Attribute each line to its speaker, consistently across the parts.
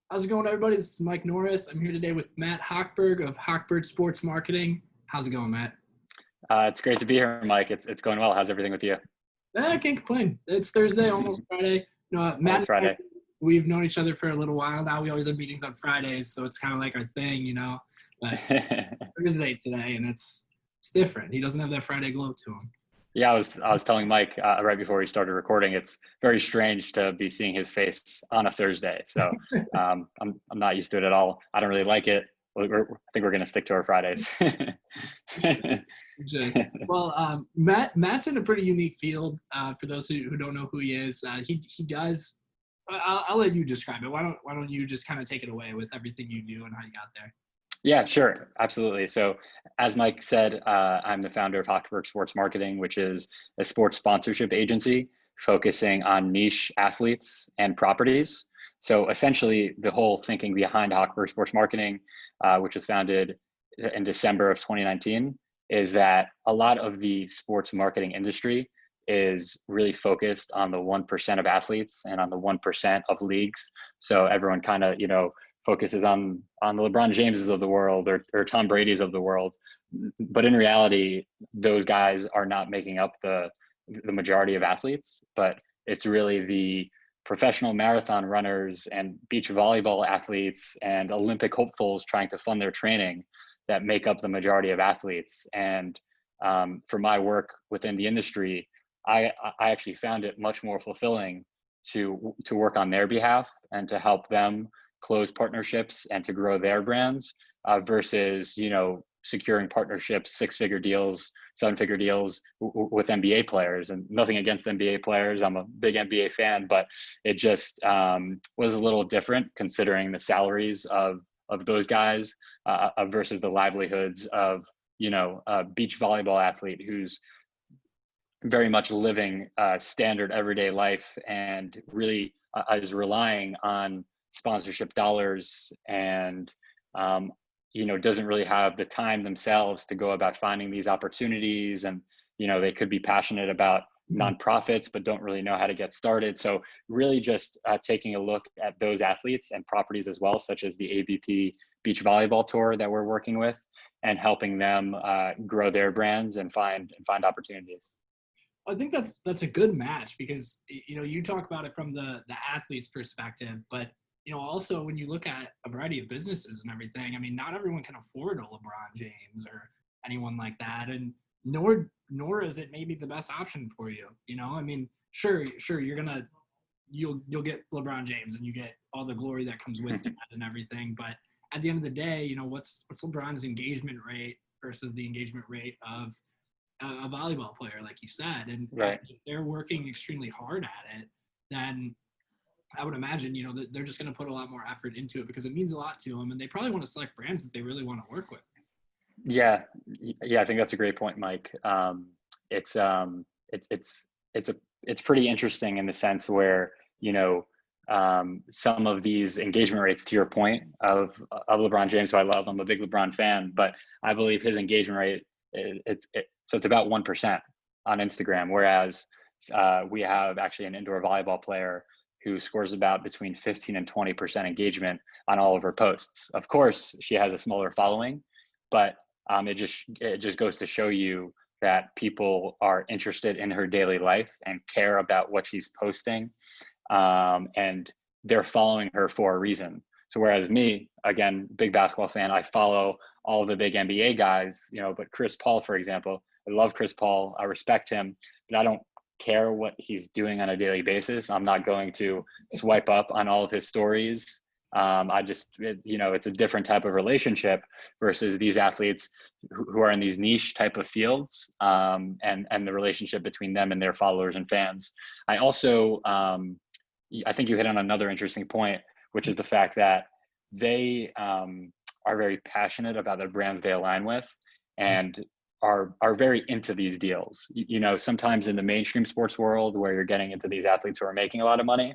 Speaker 1: How's it going, everybody? This is Mike Norris. I'm here today with Matt Hochberg of Hochberg Sports Marketing. How's it going, Matt?
Speaker 2: It's great to be here, Mike. It's going well. How's everything with you?
Speaker 1: I can't complain. It's Thursday, almost Friday. Matt
Speaker 2: Almost Friday.
Speaker 1: we've known each other for a little while now. We always have meetings on Fridays, so it's kind of like our thing, But Thursday today, and it's different. He doesn't have that Friday glow to him.
Speaker 2: Yeah, I was telling Mike right before we started recording. It's very strange to be seeing his face on a Thursday. So I'm not used to it at all. I don't really like it. I think we're going to stick to our Fridays.
Speaker 1: Well, Matt's in a pretty unique field. For those who don't know who he is, he does. I'll let you describe it. Why don't you just kind of take it away with everything you do and how you got there?
Speaker 2: Yeah, sure. Absolutely. So as Mike said, I'm the founder of Hochberg Sports Marketing, which is a sports sponsorship agency focusing on niche athletes and properties. So essentially the whole thinking behind Hochberg Sports Marketing, which was founded in December of 2019, is that a lot of the sports marketing industry is really focused on the 1% of athletes and on the 1% of leagues. So everyone kind of, focuses on the LeBron Jameses of the world or Tom Brady's of the world. But in reality, those guys are not making up the majority of athletes, but it's really the professional marathon runners and beach volleyball athletes and Olympic hopefuls trying to fund their training that make up the majority of athletes. And for my work within the industry, I actually found it much more fulfilling to work on their behalf and to help them close partnerships and to grow their brands versus, securing partnerships, 6-figure deals, 7-figure deals with NBA players. And nothing against NBA players. I'm a big NBA fan, but it just was a little different considering the salaries of those guys versus the livelihoods of, a beach volleyball athlete who's very much living standard everyday life and really is relying on sponsorship dollars and doesn't really have the time themselves to go about finding these opportunities. And they could be passionate about nonprofits but don't really know how to get started. So really just taking a look at those athletes and properties as well, such as the AVP Beach Volleyball Tour that we're working with, and helping them grow their brands and find opportunities.
Speaker 1: I think that's a good match because you talk about it from the athlete's perspective, but also when you look at a variety of businesses and everything, I mean, not everyone can afford a LeBron James or anyone like that, and nor is it maybe the best option for you. I mean, sure, you'll get LeBron James and you get all the glory that comes with that and everything, but at the end of the day, what's LeBron's engagement rate versus the engagement rate of a volleyball player, like you said, and
Speaker 2: right.
Speaker 1: If they're working extremely hard at it, then I would imagine, that they're just going to put a lot more effort into it because it means a lot to them, and they probably want to select brands that they really want to work with.
Speaker 2: Yeah, I think that's a great point, Mike. It's pretty interesting in the sense where some of these engagement rates, to your point, of LeBron James, who I love. I'm a big LeBron fan, but I believe his engagement rate it's about 1% on Instagram, whereas we have actually an indoor volleyball player who scores about between 15 and 20% engagement on all of her posts. Of course, she has a smaller following, but it just goes to show you that people are interested in her daily life and care about what she's posting, and they're following her for a reason. So whereas me, again, big basketball fan, I follow all of the big NBA guys, but Chris Paul, for example, I love Chris Paul. I respect him, but I don't care what he's doing on a daily basis. I'm not going to swipe up on all of his stories. It's a different type of relationship versus these athletes who are in these niche type of fields, and the relationship between them and their followers and fans. I also, I think you hit on another interesting point, which is the fact that they are very passionate about the brands they align with and are very into these deals. Sometimes in the mainstream sports world where you're getting into these athletes who are making a lot of money,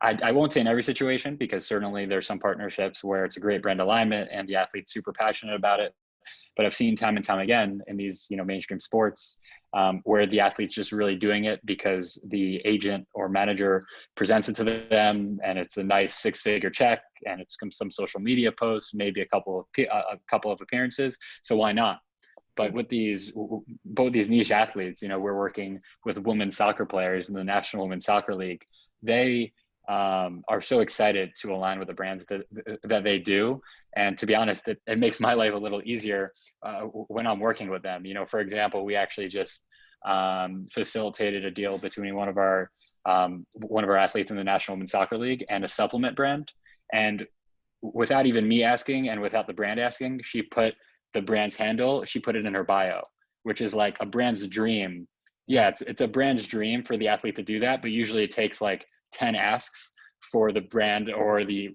Speaker 2: I won't say in every situation, because certainly there's some partnerships where it's a great brand alignment and the athlete's super passionate about it. but I've seen time and time again in these, mainstream sports, where the athlete's just really doing it because the agent or manager presents it to them, and it's a nice 6-figure check, and it's some social media posts, maybe a couple of appearances. So why not? But with both these niche athletes, we're working with women's soccer players in the National Women's Soccer League. They are so excited to align with the brands that they do. And to be honest, it makes my life a little easier when I'm working with them. For example, we actually just facilitated a deal between one of our athletes in the National Women's Soccer League and a supplement brand. And without even me asking and without the brand asking, she put the brand's handle, she put it in her bio, which is like a brand's dream. Yeah, it's a brand's dream for the athlete to do that, but usually it takes like 10 asks for the brand or the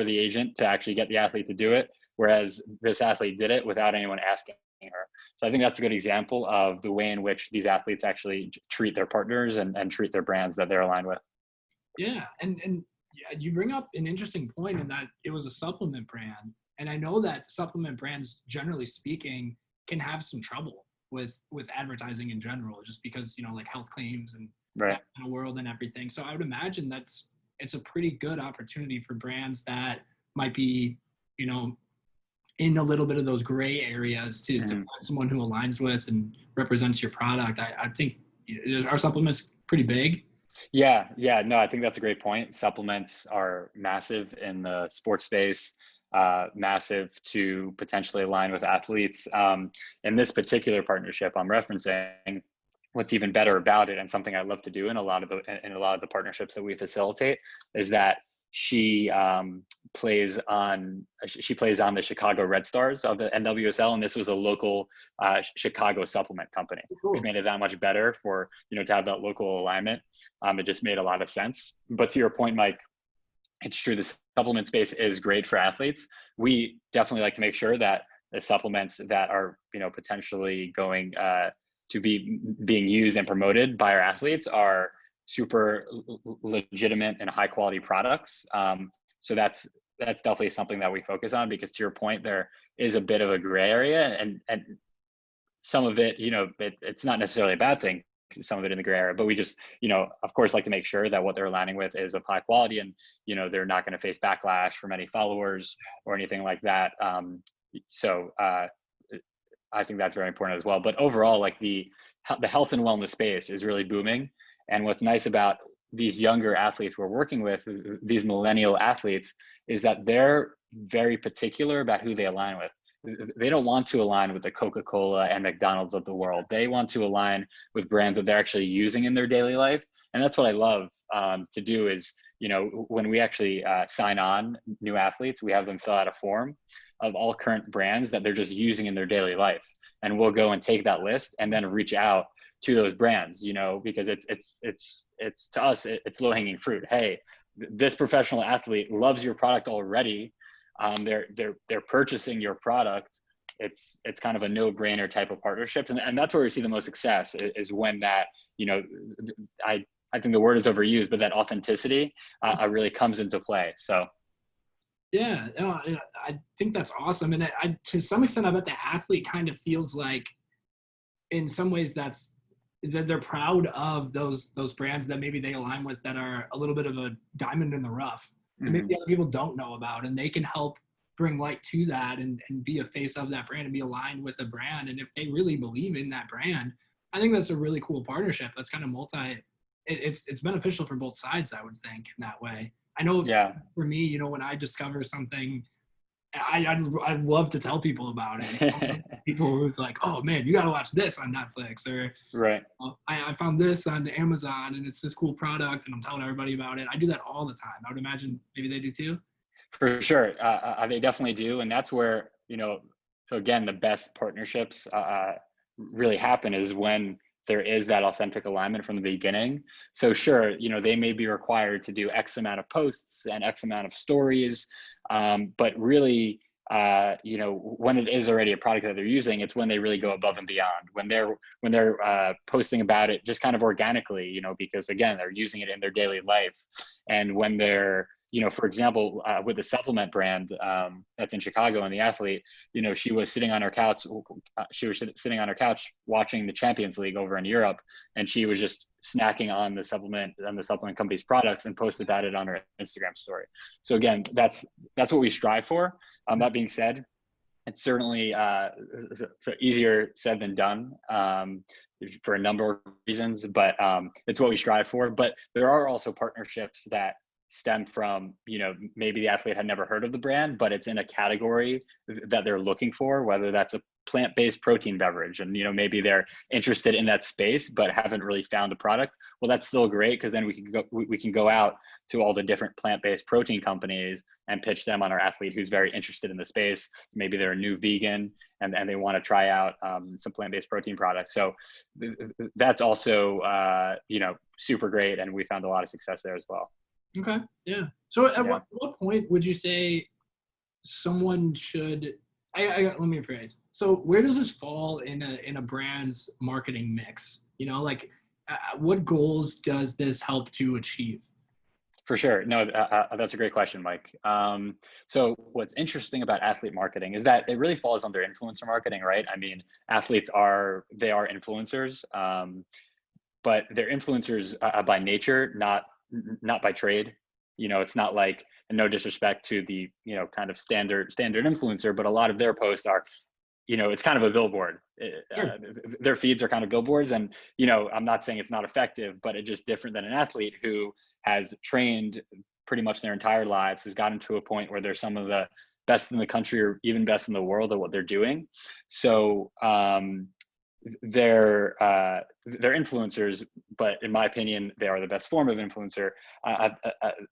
Speaker 2: agent to actually get the athlete to do it, whereas this athlete did it without anyone asking her. So I think that's a good example of the way in which these athletes actually treat their partners and treat their brands that they're aligned with.
Speaker 1: Yeah, and yeah, you bring up an interesting point in that it was a supplement brand. And I know that supplement brands, generally speaking, can have some trouble with advertising in general, just because, like health claims and
Speaker 2: Right.
Speaker 1: that kind of world and everything. So I would imagine it's a pretty good opportunity for brands that might be, in a little bit of those gray areas to find someone who aligns with and represents your product. I think our supplements pretty big.
Speaker 2: Yeah. No, I think that's a great point. Supplements are massive in the sports space. Massive to potentially align with athletes. In this particular partnership I'm referencing, what's even better about it, and something I love to do in a lot of the partnerships that we facilitate, is that she plays on the Chicago Red Stars of the NWSL, and this was a local Chicago supplement company, which made it that much better for to have that local alignment. It just made a lot of sense. But to your point, Mike, it's true, the supplement space is great for athletes. We definitely like to make sure that the supplements that are potentially going to be being used and promoted by our athletes are super legitimate and high quality products. So that's definitely something that we focus on, because to your point, there is a bit of a gray area, and some of it, it's not necessarily a bad thing, some of it in the gray area, but we just, of course, like to make sure that what they're aligning with is of high quality, and, they're not going to face backlash from any followers or anything like that. So I think that's very important as well. But overall, like the health and wellness space is really booming. And what's nice about these younger athletes we're working with, these millennial athletes, is that they're very particular about who they align with. They don't want to align with the Coca-Cola and McDonald's of the world. They want to align with brands that they're actually using in their daily life. And that's what I love to do is, when we actually sign on new athletes, we have them fill out a form of all current brands that they're just using in their daily life. And we'll go and take that list and then reach out to those brands, because it's to us, it's low-hanging fruit. Hey, this professional athlete loves your product already. They're purchasing your product. It's kind of a no-brainer type of partnerships, and that's where we see the most success is when that, I think the word is overused, but that authenticity really comes into play. So.
Speaker 1: Yeah, no, I think that's awesome. And I to some extent, I bet the athlete kind of feels like, in some ways, that they're proud of those brands that maybe they align with, that are a little bit of a diamond in the rough, and maybe other people don't know about, and they can help bring light to that and be a face of that brand and be aligned with the brand. And if they really believe in that brand, I think that's a really cool partnership. That's kind of it's beneficial for both sides, I would think, in that way. I know for me, when I discover something, I'd love to tell people about it. People who's like, oh man, you got to watch this on Netflix, or
Speaker 2: right.
Speaker 1: I found this on Amazon and it's this cool product and I'm telling everybody about it. I do that all the time. I would imagine maybe they do too.
Speaker 2: For sure. They definitely do. And that's where, so again, the best partnerships really happen is when there is that authentic alignment from the beginning. So sure, they may be required to do X amount of posts and X amount of stories, but really, when it is already a product that they're using, it's when they really go above and beyond. When they're posting about it just kind of organically, because again, they're using it in their daily life, and when they're for example, with the supplement brand that's in Chicago, and the athlete, she was sitting on her couch. She was sitting on her couch watching the Champions League over in Europe, and she was just snacking on the supplement company's products and posted that on her Instagram story. So again, that's what we strive for. That being said, it's certainly so easier said than done for a number of reasons, but it's what we strive for. But there are also partnerships that stem from, maybe the athlete had never heard of the brand, but it's in a category that they're looking for, whether that's a plant-based protein beverage, and maybe they're interested in that space but haven't really found a product. Well, that's still great, because then we can go out to all the different plant-based protein companies and pitch them on our athlete who's very interested in the space. Maybe they're a new vegan and they want to try out some plant-based protein products. So that's also super great, and we found a lot of success there as well.
Speaker 1: Okay, yeah. So at what point would you say someone should? Let me rephrase. So where does this fall in a brand's marketing mix? What goals does this help to achieve?
Speaker 2: For sure. No, that's a great question, Mike. So what's interesting about athlete marketing is that it really falls under influencer marketing, right? I mean, athletes are influencers, but they're influencers by nature, not by trade. It's not like, and no disrespect to the, kind of standard influencer, but a lot of their posts are, it's kind of a billboard.
Speaker 1: Sure.
Speaker 2: Their feeds are kind of billboards, and, I'm not saying it's not effective, but it's just different than an athlete who has trained pretty much their entire lives, has gotten to a point where they're some of the best in the country or even best in the world at what they're doing. So, they're influencers, but in my opinion, they are the best form of influencer.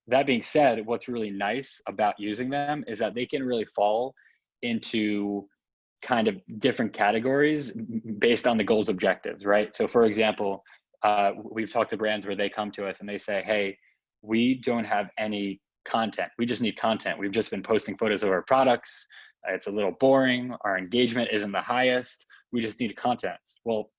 Speaker 2: That being said, what's really nice about using them is that they can really fall into kind of different categories based on the goals objectives, right? So for example, we've talked to brands where they come to us and they say, hey, we don't have any content. We just need content. We've just been posting photos of our products. It's a little boring. Our engagement isn't the highest. We just need content. Well,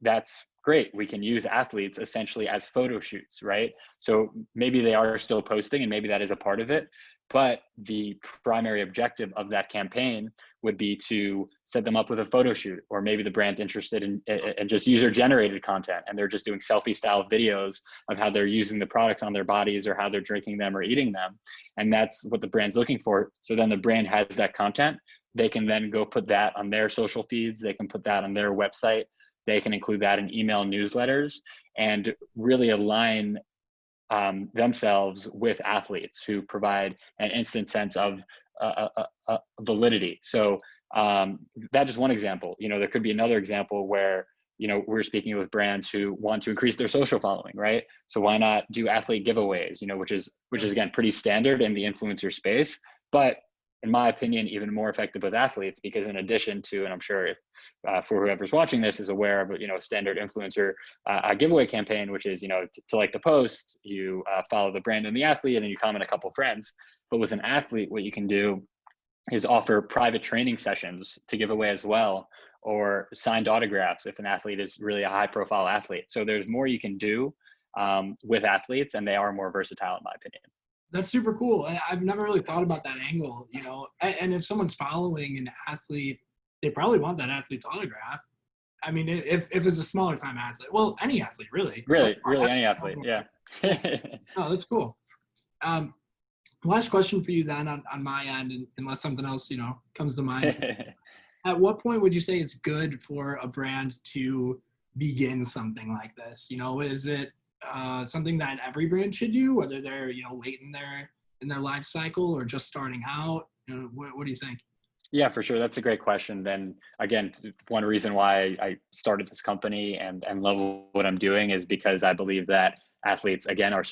Speaker 2: that's great. We can use athletes essentially as photo shoots, right? So maybe they are still posting, and maybe that is a part of it. But the primary objective of that campaign would be to set them up with a photo shoot, or maybe the brand's interested in just user-generated content, and they're just doing selfie-style videos of how they're using the products on their bodies or how they're drinking them or eating them. And that's what the brand's looking for. So then the brand has that content. They can then go put that on their social feeds. They can put that on their website. They can include that in email newsletters and really align themselves with athletes who provide an instant sense of validity. So that's just one example. There could be another example where, we're speaking with brands who want to increase their social following, right? So why not do athlete giveaways, which is again, pretty standard in the influencer space, but in my opinion, even more effective with athletes, because in addition to, and I'm sure if for whoever's watching this is aware of, a standard influencer a giveaway campaign, which is, to like the post, you follow the brand and the athlete, and you comment a couple friends. But with an athlete, what you can do is offer private training sessions to give away as well, or signed autographs if an athlete is really a high profile athlete. So there's more you can do with athletes, and they are more versatile in my opinion.
Speaker 1: That's super cool. I've never really thought about that angle, and if someone's following an athlete, they probably want that athlete's autograph. I mean, if it's a smaller time athlete, well, any athlete really.
Speaker 2: Really any athlete. Yeah.
Speaker 1: Oh, that's cool. Last question for you then on my end, unless something else, comes to mind. At what point would you say it's good for a brand to begin something like this? Is it something that every brand should do, whether they're late in their life cycle or just starting out? What do you think?
Speaker 2: Yeah, for sure. That's a great question. Then again, one reason why I started this company and love what I'm doing is because I believe that athletes again are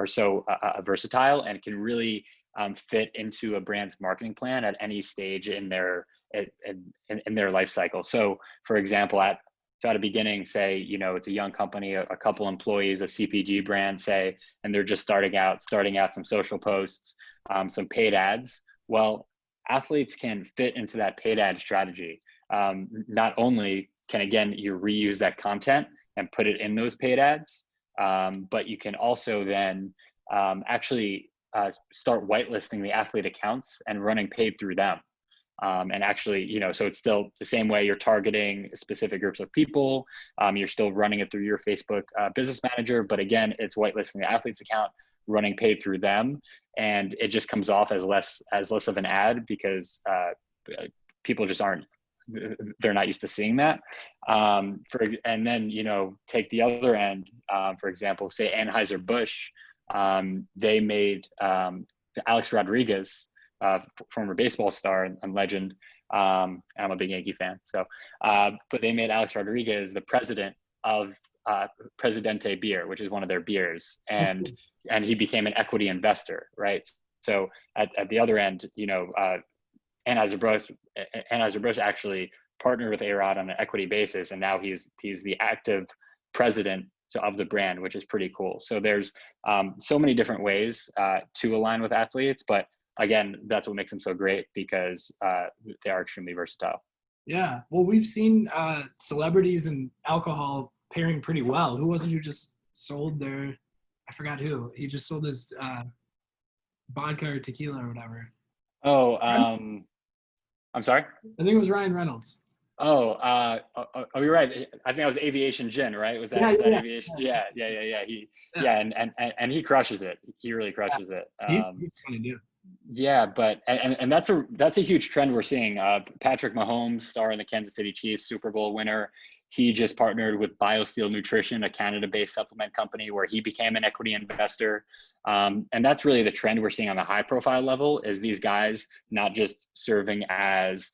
Speaker 2: so versatile and can really fit into a brand's marketing plan at any stage in their life cycle. So for example, at a beginning, say, it's a young company, a couple employees, a CPG brand, say, and they're just starting out some social posts, some paid ads. Well, athletes can fit into that paid ad strategy. Not only can, again, you reuse that content and put it in those paid ads, but you can also then actually start whitelisting the athlete accounts and running paid through them. And actually, so it's still the same way you're targeting specific groups of people. You're still running it through your Facebook business manager, but again, it's whitelisting the athlete's account, running paid through them, and it just comes off as less of an ad because people just they're not used to seeing that. And then take the other end. For example, say Anheuser-Busch, they made Alex Rodriguez, former baseball star and legend. I'm a big Yankee fan. So, but they made Alex Rodriguez the president of Presidente beer, which is one of their beers. And he became an equity investor, right? So at the other end, Anheuser-Busch actually partnered with A-Rod on an equity basis. And now he's the active president of the brand, which is pretty cool. So there's so many different ways to align with athletes, but again, that's what makes them so great because they are extremely versatile.
Speaker 1: Yeah. Well, we've seen celebrities and alcohol pairing pretty well. Who was it who just sold I forgot who. He just sold his vodka or tequila or whatever.
Speaker 2: Oh, I'm sorry?
Speaker 1: I think it was Ryan Reynolds.
Speaker 2: Oh, you're right. I think that was Aviation Gin, right? Was that Aviation? Yeah. And he crushes it. He really crushes it.
Speaker 1: He's funny dude.
Speaker 2: Yeah, but and that's a huge trend we're seeing. Patrick Mahomes, star in the Kansas City Chiefs, Super Bowl winner. He just partnered with BioSteel Nutrition, a Canada-based supplement company, where he became an equity investor. And that's really the trend we're seeing on the high-profile level. Is these guys not just serving as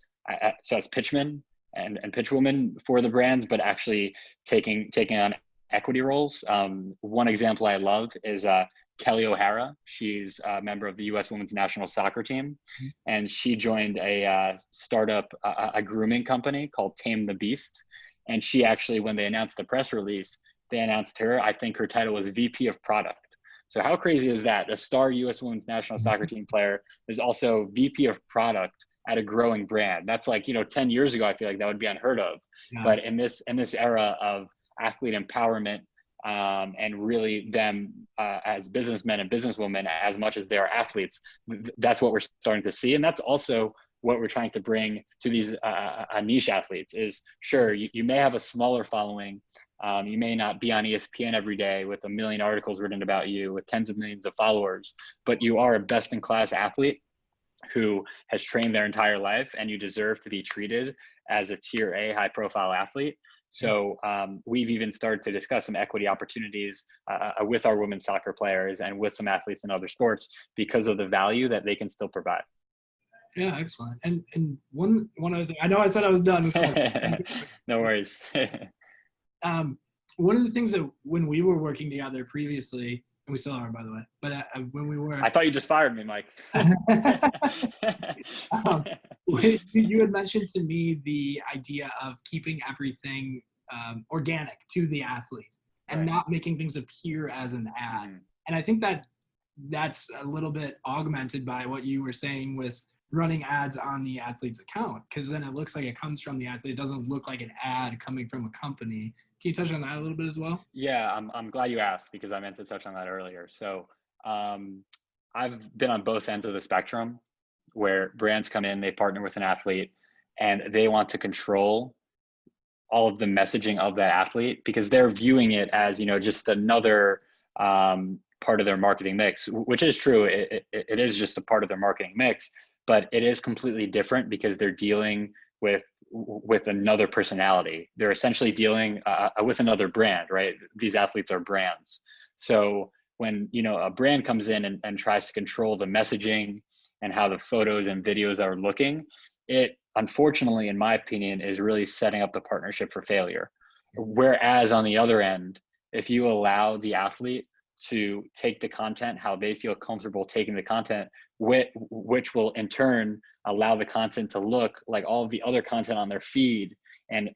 Speaker 2: pitchmen and pitchwomen for the brands, but actually taking on equity roles. One example I love is Kelly O'Hara. She's a member of the U.S. Women's National Soccer Team, and she joined a startup, a grooming company called Tame the Beast. And she actually, when they announced the press release, they announced her. I think her title was VP of Product. So how crazy is that? A star U.S. Women's National Soccer Team player is also VP of Product at a growing brand. That's like 10 years ago, I feel like that would be unheard of. Yeah. But in this era of athlete empowerment, and really them as businessmen and businesswomen, as much as they are athletes, that's what we're starting to see. And that's also what we're trying to bring to these niche athletes is, sure, you may have a smaller following. You may not be on ESPN every day with 1 million articles written about you with tens of millions of followers, but you are a best-in-class athlete who has trained their entire life, and you deserve to be treated as a tier A high-profile athlete. So we've even started to discuss some equity opportunities with our women's soccer players and with some athletes in other sports because of the value that they can still provide.
Speaker 1: Yeah, excellent. And one other thing, I know I said I was done.
Speaker 2: No worries.
Speaker 1: One of the things that when we were working together previously, and we still are, by the way, but when we were...
Speaker 2: I thought you just fired me, Mike.
Speaker 1: You had mentioned to me the idea of keeping everything organic to the athlete and not making things appear as an ad. Mm-hmm. And I think that's a little bit augmented by what you were saying with running ads on the athlete's account, because then it looks like it comes from the athlete. It doesn't look like an ad coming from a company. Can you touch on that a little bit as well?
Speaker 2: Yeah, I'm glad you asked because I meant to touch on that earlier. So I've been on both ends of the spectrum where brands come in, they partner with an athlete, and they want to control all of the messaging of that athlete because they're viewing it as, just another part of their marketing mix, which is true. It is just a part of their marketing mix, but it is completely different because they're dealing with another personality. They're essentially dealing with another brand, right? These athletes are brands. So when, a brand comes in and tries to control the messaging and how the photos and videos are looking, it unfortunately, in my opinion, is really setting up the partnership for failure. Whereas on the other end, if you allow the athlete to take the content how they feel comfortable taking the content, which will in turn allow the content to look like all of the other content on their feed and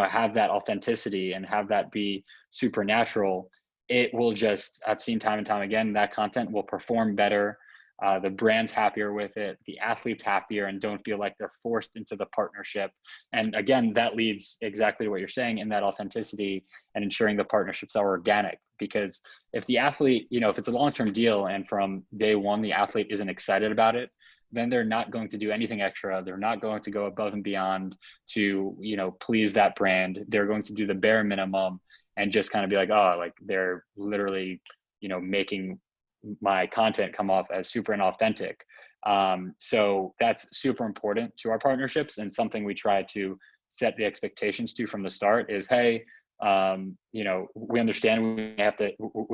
Speaker 2: have that authenticity and have that be supernatural, it will just, I've seen time and time again, that content will perform better. The brand's happier with it, the athlete's happier and don't feel like they're forced into the partnership. And again, that leads exactly to what you're saying in that authenticity and ensuring the partnerships are organic. Because if the athlete, if it's a long-term deal and from day one, the athlete isn't excited about it, then they're not going to do anything extra. They're not going to go above and beyond to, please that brand. They're going to do the bare minimum and just kind of be like, oh, like they're literally, making my content come off as super inauthentic. So that's super important to our partnerships, and something we try to set the expectations to from the start is, hey, we understand we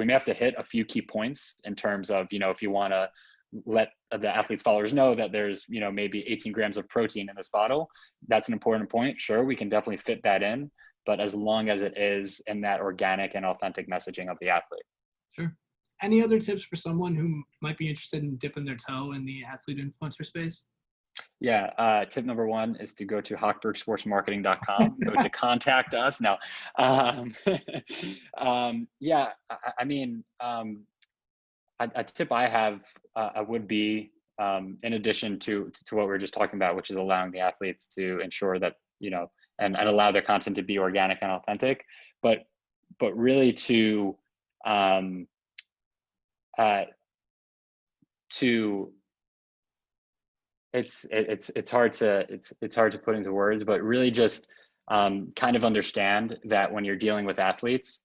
Speaker 2: may have to hit a few key points in terms of, if you want to let the athlete's followers know that there's, maybe 18 grams of protein in this bottle. That's an important point. Sure, we can definitely fit that in, but as long as it is in that organic and authentic messaging of the athlete.
Speaker 1: Sure. Any other tips for someone who might be interested in dipping their toe in the athlete influencer space?
Speaker 2: Yeah. Tip number one is to go to hochbergsportsmarketing.com, go to contact us. Now, yeah, I mean, a tip I have would be, in addition to what we were just talking about, which is allowing the athletes to ensure that, and allow their content to be organic and authentic, but really to it's hard to put into words, but really just kind of understand that when you're dealing with athletes,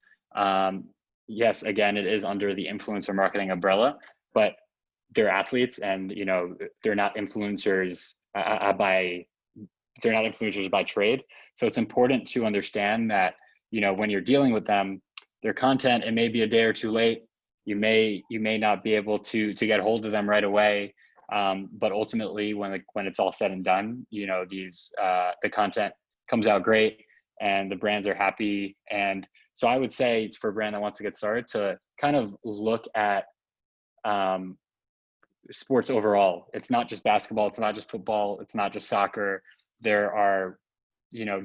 Speaker 2: yes, again, it is under the influencer marketing umbrella, but they're athletes, and they're not influencers by trade. So it's important to understand that when you're dealing with them, their content, it may be a day or two late. You may not be able to get a hold of them right away. But ultimately, when it's all said and done, the content comes out great and the brands are happy. And so I would say for a brand that wants to get started, to kind of look at sports overall. It's not just basketball, it's not just football, it's not just soccer. There are,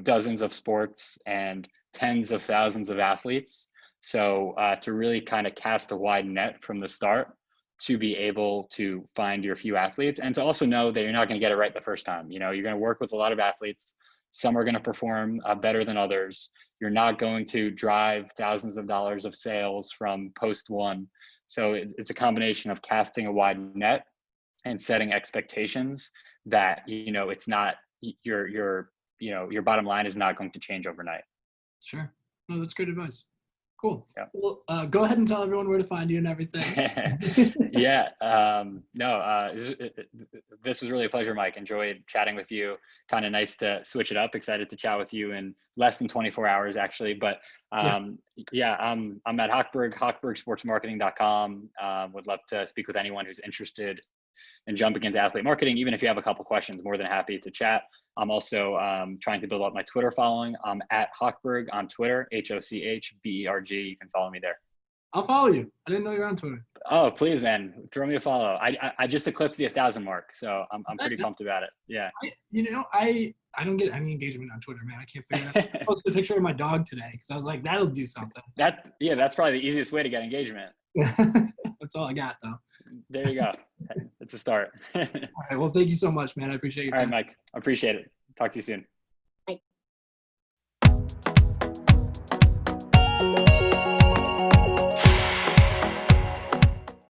Speaker 2: dozens of sports and tens of thousands of athletes. So to really kind of cast a wide net from the start, to be able to find your few athletes, and to also know that you're not going to get it right the first time. You're going to work with a lot of athletes. Some are going to perform better than others. You're not going to drive thousands of dollars of sales from post one. So it's a combination of casting a wide net and setting expectations that, it's not your bottom line is not going to change overnight.
Speaker 1: Sure. No, that's good advice. Cool.
Speaker 2: Yeah.
Speaker 1: Well, go ahead and tell everyone where to find you and everything.
Speaker 2: Yeah. This was really a pleasure, Mike. Enjoyed chatting with you. Kind of nice to switch it up. Excited to chat with you in less than 24 hours, actually. But I'm at Hochberg, hochbergsportsmarketing.com. Would love to speak with anyone who's interested in jumping into athlete marketing. Even if you have a couple questions, more than happy to chat. I'm also trying to build up my Twitter following. I'm at Hochberg on Twitter, HOCHBERG. You can follow me there.
Speaker 1: I'll follow you. I didn't know you're on Twitter.
Speaker 2: Oh, please, man, throw me a follow. I just eclipsed the 1,000 mark, so I'm pretty pumped about it. Yeah.
Speaker 1: I don't get any engagement on Twitter, man. I can't figure it out. I posted a picture of my dog today because I was like, that'll do something.
Speaker 2: That's probably the easiest way to get engagement.
Speaker 1: That's all I got, though.
Speaker 2: There you go. It's a start.
Speaker 1: All right. Well, thank you so much, man. I appreciate your time.
Speaker 2: All right, Mike. I appreciate it. Talk to you soon.
Speaker 1: Bye.